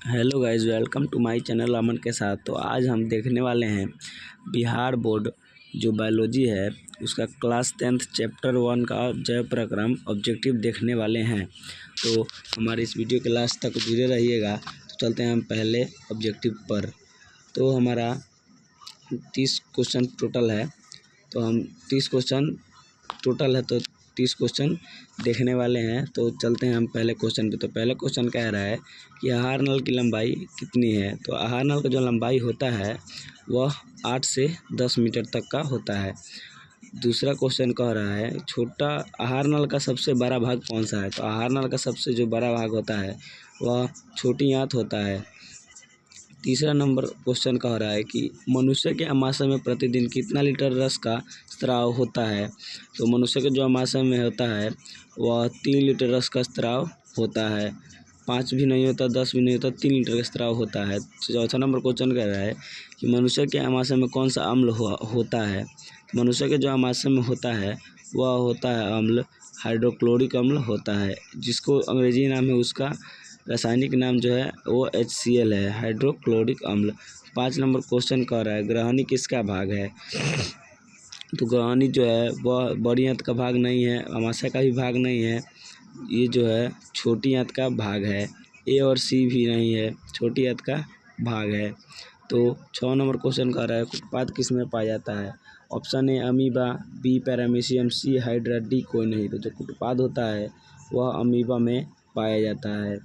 Hello guys, welcome to my channel Aman के साथ। तो आज हम देखने वाले हैं बिहार बोर्ड जो बायोलॉजी है उसका क्लास 10th चैप्टर 1 का जैव प्रक्रम ऑब्जेक्टिव देखने वाले हैं। तो हमारे इस वीडियो के लास्ट तक जुड़े रहिएगा। तो चलते हैं हम पहले ऑब्जेक्टिव पर। तो हमारा 30 क्वेश्चन टोटल है। तो हम 30 क्वेश्चन टोटल है तो 30 क्वेश्चन देखने वाले हैं। तो चलते हैं हम पहले क्वेश्चन पे। तो पहले क्वेश्चन कह रहा है कि आहार नल की लंबाई कितनी है। तो आहार नल का जो लंबाई होता है वह 8 से 10 मीटर तक का होता है। दूसरा क्वेश्चन कह रहा है छोटा आहार नल का सबसे बड़ा भाग कौन सा है। तो आहार नल का सबसे जो बड़ा भाग होता है वह छोटी आंत होता है। तीसरा नंबर क्वेश्चन कह रहा है कि मनुष्य के आमाशय में प्रतिदिन कितना लीटर रस का स्राव होता है। तो मनुष्य के जो आमाशय में होता है वह 3 लीटर रस का स्राव होता है। 5 भी नहीं होता, 10 भी नहीं होता, 3 लीटर का स्राव होता है। चौथा नंबर क्वेश्चन कह रहा है कि मनुष्य के आमाशय में कौन सा अम्ल होता है। मनुष्य के जो आमाशय में होता है वह होता है अम्ल हाइड्रोक्लोरिक अम्ल होता है, जिसको अंग्रेजी नाम है उसका रासायनिक नाम जो है वो HCl है, हाइड्रोक्लोरिक अम्ल। 5 नंबर क्वेश्चन कह रहा है ग्रहणी किसका भाग है। तो ग्रहणी जो है वह बड़ी आंत का भाग नहीं है, आमाशय का भी भाग नहीं है, ये जो है छोटी आंत का भाग है। A और C भी नहीं है, छोटी आंत का भाग है। तो 6 नंबर क्वेश्चन कह रहा है कुटपाद किस में पाया जाता है। Option A amoeba, B paramecium, C hydra, D कोई नहीं। तो जो कुटपाद होता है वह अमीबा में पाया जाता है।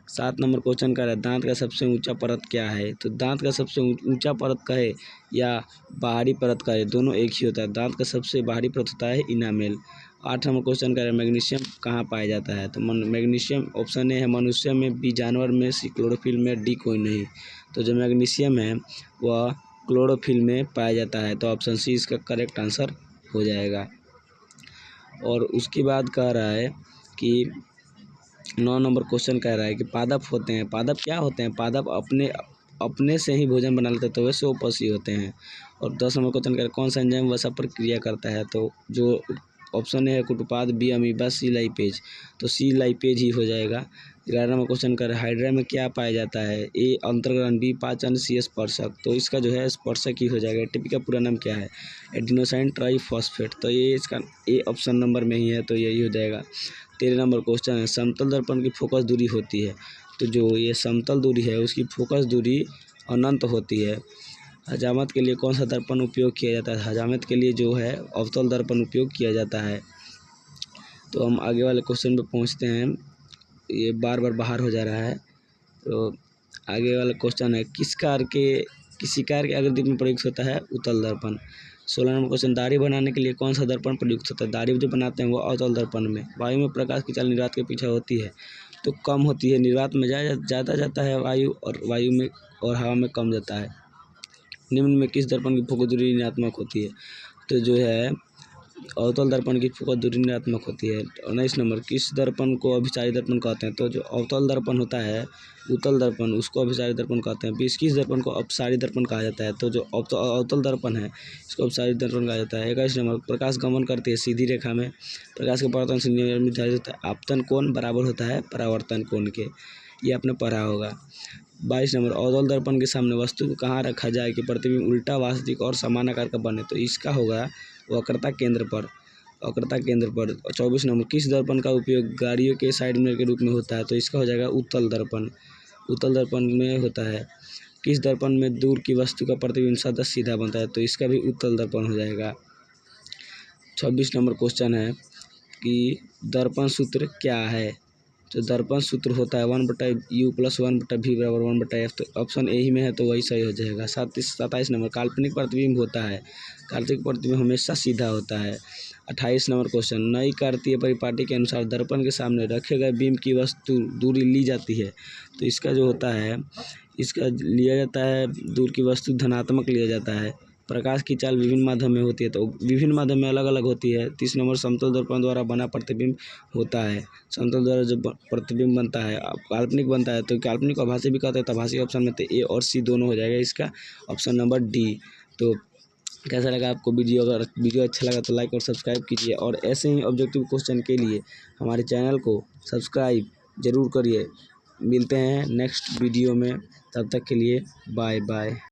7 नंबर क्वेश्चन कह रहा है दांत का सबसे ऊंचा परत क्या है। तो दांत का सबसे ऊंचा परत कहे या बाहरी परत कहे दोनों एक ही होता है। दांत का सबसे बाहरी परत होता है इनामेल। 8 नंबर क्वेश्चन कह रहा है मैग्नीशियम कहाँ पाया जाता है। तो मैग्नीशियम ऑप्शन ए है मनुष्य में, B जानवर में, C क्लोरोफिल में, D कोई नहीं। तो जो मैग्नीशियम है वह क्लोरोफिल में पाया जाता है। तो ऑप्शन C इसका करेक्ट आंसर हो जाएगा। और उसके बाद कह रहा है कि 9 नंबर क्वेश्चन कह रहा है कि पादप होते हैं। पादप क्या होते हैं। पादप अपने से ही भोजन बना लेते हैं, तो वैसे वो पशु होते हैं। और 10 नंबर क्वेश्चन कह रहा है कौन सा एंजाइम वसा पर क्रिया करता है। तो जो ऑप्शन है कुटपाद, B अमीबा, C लाइपेज। तो C लाइपेज ही हो जाएगा। 11 नंबर क्वेश्चन कर हाइड्रा में क्या पाया जाता है। A अंतर्ग्रहण, B पाचन, C स्पर्शक। तो इसका जो है स्पर्शक ही हो जाएगा। एटीपी का पूरा नाम क्या है, एडिनोसाइन ट्राइफॉस्फेट। तो ये इसका A ऑप्शन नंबर में ही है, तो यही हो जाएगा। 13 नंबर क्वेश्चन है समतल दर्पण की फोकस दूरी होती है। तो जो ये समतल दूरी है उसकी फोकस दूरी अनंत होती है। हजामत के लिए कौन सा दर्पण उपयोग किया जाता है। हजामत के लिए जो है अवतल दर्पण उपयोग किया जाता है। तो हम आगे वाले क्वेश्चन पे पहुंचते हैं। ये बार बार बाहर हो जा रहा है। तो आगे वाला क्वेश्चन है किसी कार के आकृति में प्रयुक्त होता है उत्तल दर्पण। 16 नंबर क्वेश्चन दाढ़ी बनाने के लिए कौन सा दर्पण प्रयुक्त होता है। दाढ़ी जो बनाते हैं वो अवतल दर्पण में। वायु में प्रकाश की चाल निर्वात के पीछे होती है तो कम होती है, निर्वात में ज़्यादा जाता है वायु, और वायु में और हवा में कम जाता है। निम्न में किस दर्पण की फोकस दूरी ऋणात्मक होती है। तो जो है अवतल दर्पण की फोकस दूरी ऋणात्मक होती है। 19 नंबर किस दर्पण को अभिसारी दर्पण कहते हैं। तो जो अवतल दर्पण होता है उत्तल दर्पण उसको अभिसारी दर्पण कहते हैं। 20 किस दर्पण को अपसारी दर्पण कहा जाता है। तो जो अवतल दर्पण है इसको अपसारी दर्पण कहा जाता है। 21 नंबर प्रकाश गमन करती है सीधी रेखा में, प्रकाश के परावर्तन से निर्धारित होता है। आपतन कोण बराबर होता है परावर्तन कोण के, ये आपने पढ़ा होगा। 22 नंबर अवतल दर्पण के सामने वस्तु को कहाँ रखा जाए कि प्रतिबिंब उल्टा, वास्तविक और समान आकार का बने। तो इसका होगा वक्रता केंद्र पर, वक्रता केंद्र पर। 24 नंबर किस दर्पण का उपयोग गाड़ियों के साइड मिरर के रूप में होता है। तो इसका हो जाएगा उत्तल दर्पण, उत्तल दर्पण में होता है। किस दर्पण में दूर की वस्तु का प्रतिबिंब सदा सीधा बनता है। तो इसका भी उत्तल दर्पण हो जाएगा। 26 नंबर क्वेश्चन है कि दर्पण सूत्र क्या है। तो दर्पण सूत्र होता है 1/u + 1/v = 1/f। तो ऑप्शन ए ही में है तो वही सही हो जाएगा। 27 नंबर काल्पनिक प्रतिबिंब होता है, काल्पनिक प्रतिबिंब हमेशा सीधा होता है। 28 नंबर क्वेश्चन नई कार्तीय परिपाटी के अनुसार दर्पण के सामने रखे गए बिंब की वस्तु दूरी ली जाती है। तो इसका जो होता है इसका लिया जाता है दूर की वस्तु धनात्मक लिया जाता है। प्रकाश की चाल विभिन्न माध्यम में होती है, तो विभिन्न माध्यम में अलग अलग होती है। 30 नंबर समतल दर्पण द्वारा बना प्रतिबिंब होता है। समतल द्वारा जो प्रतिबिंब बनता है काल्पनिक बनता है, तो काल्पनिक आभासी भी कहते हैं। तो आभासी ऑप्शन में तो A और C दोनों हो जाएगा, इसका ऑप्शन नंबर D। तो कैसा लगा आपको वीडियो। अगर वीडियो अच्छा लगा तो लाइक और सब्सक्राइब कीजिए, और ऐसे ही ऑब्जेक्टिव क्वेश्चन के लिए हमारे चैनल को सब्सक्राइब जरूर करिए। मिलते हैं नेक्स्ट वीडियो में, तब तक के लिए बाय बाय।